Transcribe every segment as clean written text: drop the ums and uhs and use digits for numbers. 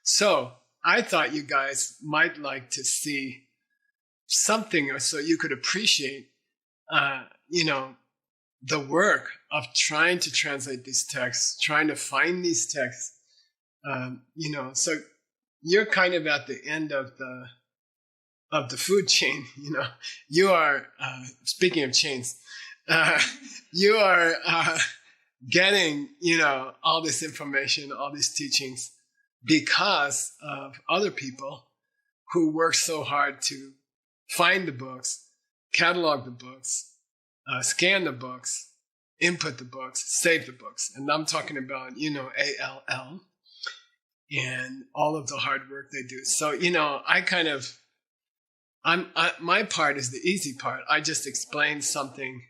So I thought you guys might like to see something so you could appreciate, the work of trying to translate these texts, trying to find these texts, so you're kind of at the end of the food chain, you are, speaking of chains, you are getting, all this information, all these teachings because of other people who work so hard to find the books, catalog the books, scan the books, input the books, save the books. And I'm talking about, ALL and all of the hard work they do. So, my part is the easy part. I just explained something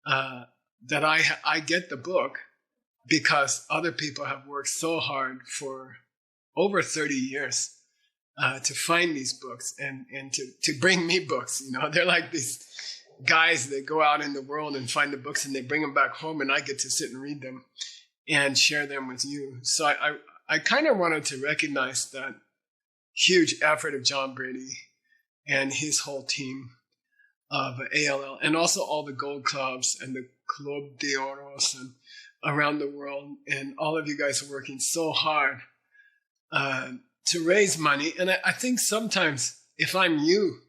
that I get the book because other people have worked so hard for over 30 years to find these books and to bring me books. They're like these guys that go out in the world and find the books and they bring them back home, and I get to sit and read them and share them with you. So I kind of wanted to recognize that huge effort of John Brady and his whole team of ALL, and also all the gold clubs and the Club de Oros and around the world. And all of you guys are working so hard to raise money. And I think sometimes if I'm you,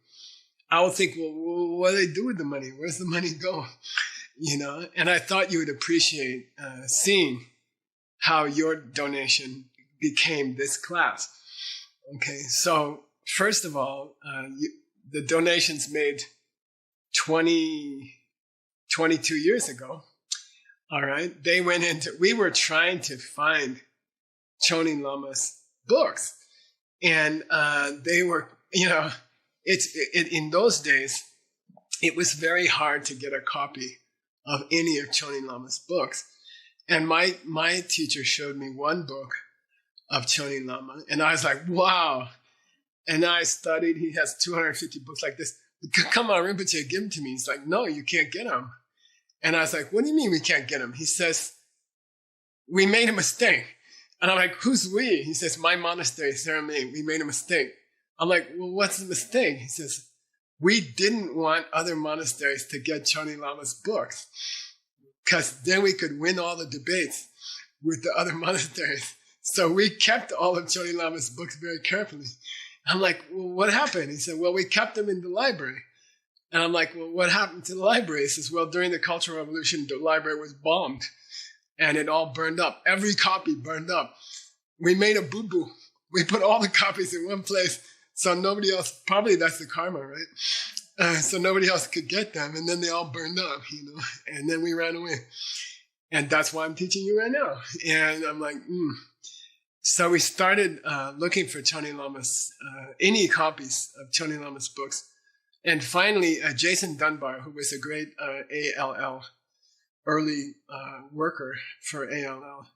I would think, well, what do they do with the money? Where's the money go? And I thought you would appreciate seeing how your donation became this class. Okay, so first of all, the donations made 22 years ago. All right, we were trying to find Chonin Lama's books, and they were, in those days, it was very hard to get a copy of any of Chonin Lama's books. And my teacher showed me one book of Chonin Lama, and I was like, wow. And I studied. He has 250 books like this. Come on, Rinpoche, give them to me. He's like, no, you can't get them. And I was like, what do you mean we can't get them? He says, we made a mistake. And I'm like, who's we? He says, my monastery, Saramay, we made a mistake. I'm like, well, what's the mistake? He says, we didn't want other monasteries to get Chonin Lama's books because then we could win all the debates with the other monasteries. So we kept all of Chonin Lama's books very carefully. I'm like, well, what happened? He said, well, we kept them in the library. And I'm like, well, what happened to the library? He says, well, during the Cultural Revolution, the library was bombed and it all burned up. Every copy burned up. We made a boo-boo. We put all the copies in one place so nobody else, probably that's the karma, right? So nobody else could get them. And then they all burned up, and then we ran away. And that's why I'm teaching you right now. And I'm like, So we started looking for Chonin Lama's, any copies of Chonin Lama's books. And finally, Jason Dunbar, who was a great ALL early worker for ALL,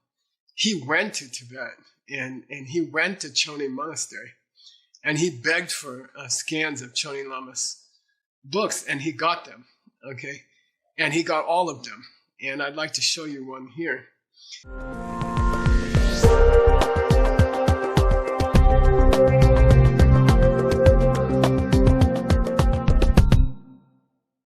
he went to Tibet and he went to Chonin Monastery. And he begged for scans of Chonin Lama's books, and he got them, okay? And he got all of them. And I'd like to show you one here.